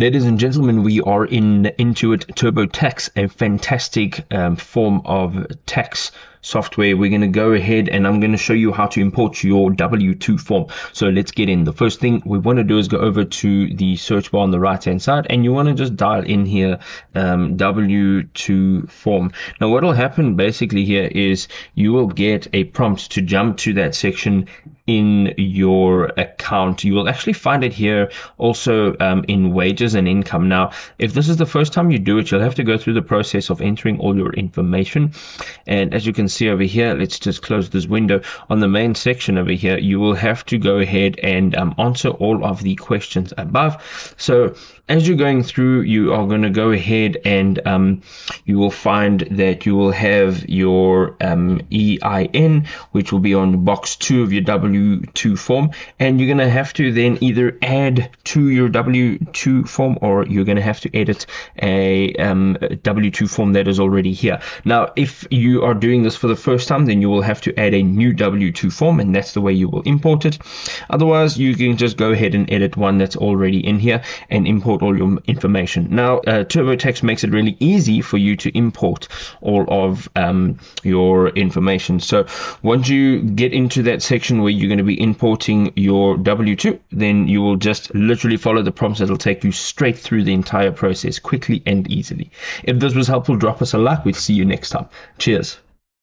Ladies and gentlemen, we are in Intuit Turbotax, a fantastic form of tax software. We're going to go ahead and I'm going to show you how to import your W-2 form. So let's get in. The first thing we want to do is go over to the search bar on the right hand side, and you want to just dial in here W-2 form. Now what will happen basically here is you will get a prompt to jump to that section in your account. You will actually find it here also in wages and income. Now if this is the first time you do it, you'll have to go through the process of entering all your information, and as you can see over here, let's just close this window. On the main section over here, you will have to go ahead and answer all of the questions above. So as you're going through, you are going to go ahead and you will find that you will have your EIN, which will be on box 2 of your W-2 form, and you're going to have to then either add to your W-2 form, or you're going to have to edit a W-2 form that is already here. Now if you are doing this for the first time, then you will have to add a new W-2 form, and that's the way you will import it. Otherwise, you can just go ahead and edit one that's already in here and import all your information. Now TurboTax makes it really easy for you to import all of your information. So once you get into that section where you're going to be importing your W-2, then you will just literally follow the prompts. That'll take you straight through the entire process quickly and easily. If this was helpful, drop us a like. We'll see you next time. Cheers.